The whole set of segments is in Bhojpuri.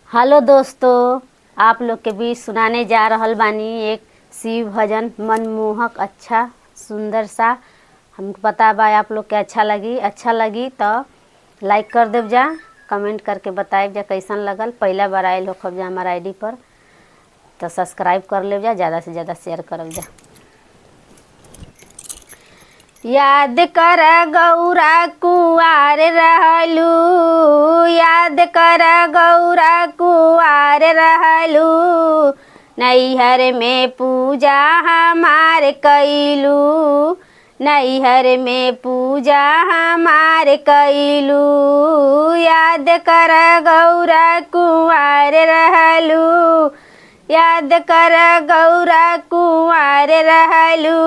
हेलो दोस्तों, आप लोग के बीच सुनाने जा रहल बानी एक शिव भजन मनमोहक अच्छा सुंदर सा। हमको पता बा आप लोग के अच्छा लगी तो लाइक कर देव जा, कमेंट करके बताएब जा कैसन लगल। पहला बार आयल हो खब जा हमारा आईडी पर तो सब्सक्राइब कर लेव जा, ज़्यादा से ज़्यादा शेयर करब जा। याद कर गौरा कुआर रहलू, याद कर गौरा कुआर रहलू, नैहर में पूजा हमार कैलू, नैहर में पूजा हमार कैलू। याद कर गौरा कुआर रहलू, याद कर गौरा कुआर रहलू,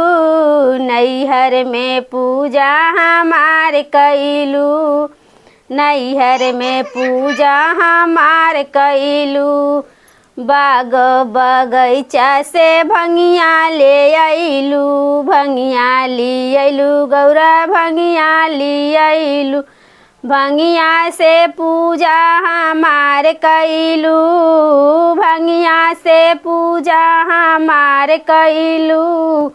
नैहर में पूजा हमार कैलू, नैहर में पूजा हमार कैलू। बाग बगैचा से भंगिया ले अइलू, भंगिया ले अइलू गौरा भंगिया ले अइलू, भंगिया से पूजा हमार कैलू, भंगिया से पूजा हमार कैलू,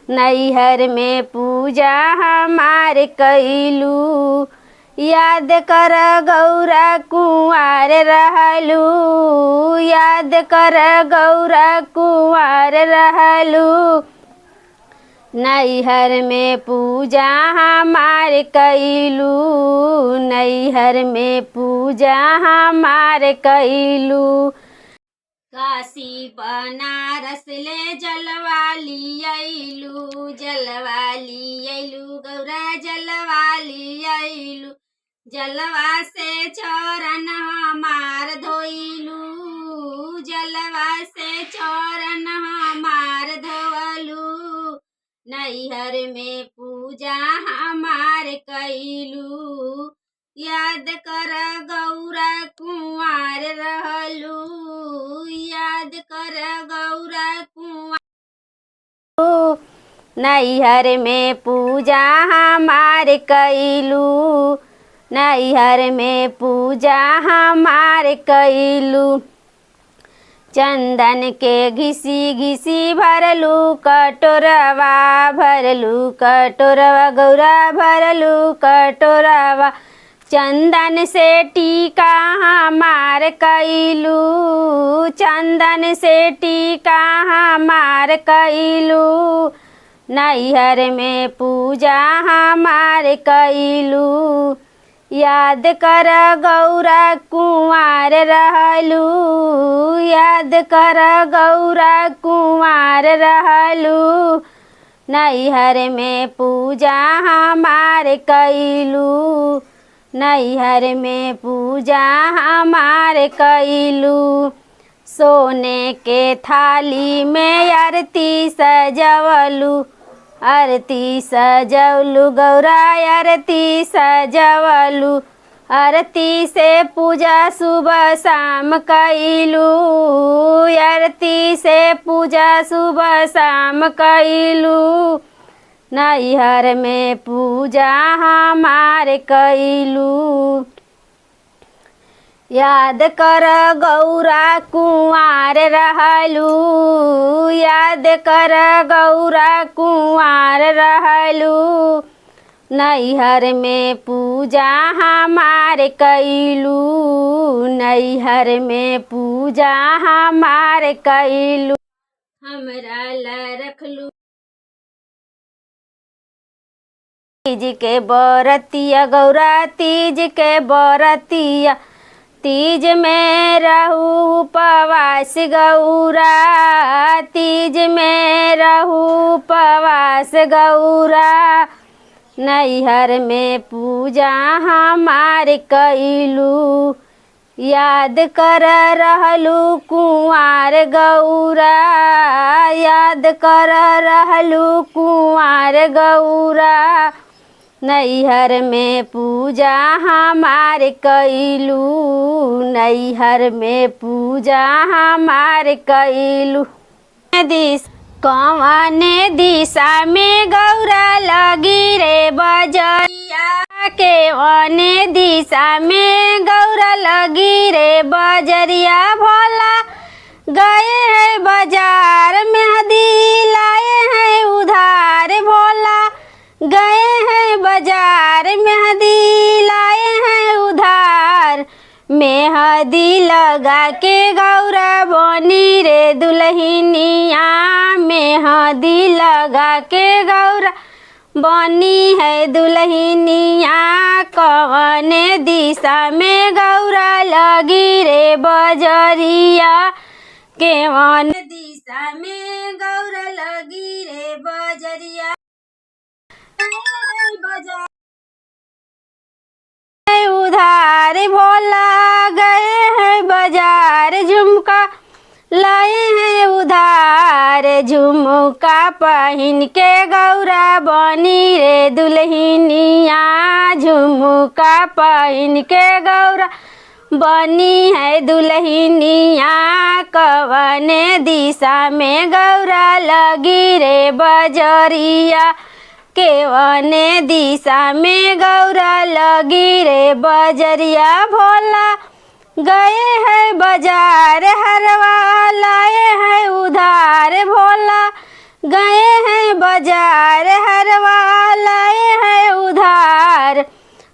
नैहर में पूजा हमार कैलू। याद कर गौरा कुआर रहलू, याद कर गौरा कुआर रहलू, नैहर में पूजा हमार कैलू, नैहर में पूजा हमार कैलू। काशी बनारस ले जलवा लियलू, जलवा लियलू गौरा जलवा लियलू, जलवा से चरण हमार धोइलू, जलवा से चरण हमार धोवलू, नैहर में पूजा हमार कैलू। याद कर गौरा कुआर रहलू, याद कर गौरा कुआर, नैहर में पूजा हमार कैलू, नैहर में पूजा हमार कैलू। चंदन के घिसी घिसी भरलू कटोरवा, भरलू कटोरवा गौरा भरलू कटोरवा, चंदन से टीका हमार कैलू, चंदन से टीका हमार कैलू, नैहर में पूजा हमार कैलू। याद कर गौरा कुआर रहलू, याद कर गौरा कुआर रहलू, नैहर में पूजा हमार कैलू, नैहर में पूजा हमार कैलू। सोने के थाली में आरती सजवलू, आरती सजवलू गौरा आरती सजवलू, आरती से पूजा सुबह शाम कैलू, आरती से पूजा सुबह शाम कैलू, नैहर में पूजा हमार कैलू। याद कर गौरा कुआर रहलू, याद कर गौरा कुआर रहलू, नैहर में पूजा हमार कैलू, नैहर में पूजा हमार कैलू। हमरा ला रखलू तीज के बरतिया गौरा, तीज के बरतिया, तीज में रहू उपवास गौरा, तीज में रहू उपवास गौरा, नैहर में पूजा हमार कैलू। याद कर रहलू कुआर गौरा, याद कर रहलू कुआर गौरा, नैहर में पूजा हमार कैलू, नैहर में पूजा हमार कैलू। कवने दिशा में गौरा लगी रे बजरिया, केवने दिशा में गौरा लगी रे बजरिया। भोला गए हैं बाजार मेहंदी लाए हैं उधार, भोला गए हैं बाजार मेहंदी लाए हैं उधार। मेहंदी लगा के गौरा बनी रे दुल्हनिया, मेहंदी लगा के गौरा बनी है दुल्हनिया। कवने दिशा में गौरा लगी रे बजरिया, केवन दिशा में गौरा लगी रे बजरिया। उधार भोला गए हैं बाजार, झुमका लाए हैं उधार। झुमका पहन के गौरा बनी रे दुल्हनिया, झुमका पहन के गौरा बनी है दुल्हनिया। कवने दिशा में गौरा लगी रे बजरिया, केवने दिशा में गौरा लगी रे बजरिया। भोला गए हैं बाजार हरवा लाए हैं उधार, भोला गए हैं बाजार हरवा लाए हैं उधार।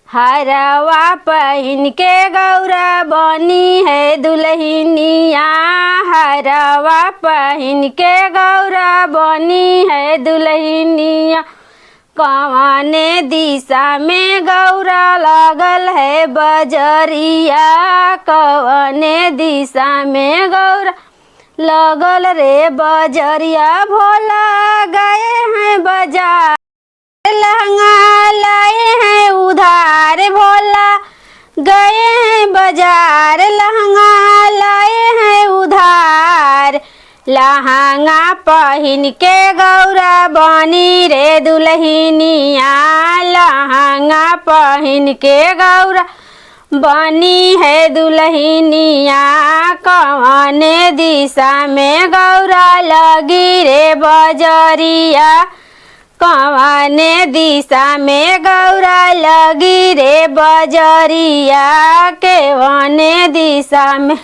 हरवा पहन के गौरा बनी है दुल्हनिया, हरवा पहन के गौरा बनी है दुल्हनिया। कवने दिशा में गौरा लगल है बजरिया, कवने दिशा में गौरा लगल रे बजरिया। भोला गए हैं बाजार लहंगा लाए हैं उधार, भोला गए हैं बाजार लहंगा लाए हैं उधार। लहंगा पहन के गौरा बनी रे दुल्हनिया, लहंगा पहन के गौरा बनी है दुल्हनिया। कवने दिशा में गौरा लगी रे बजरिया, कवने दिशा में गौरा लगी रे बजरिया, केवने दिशा में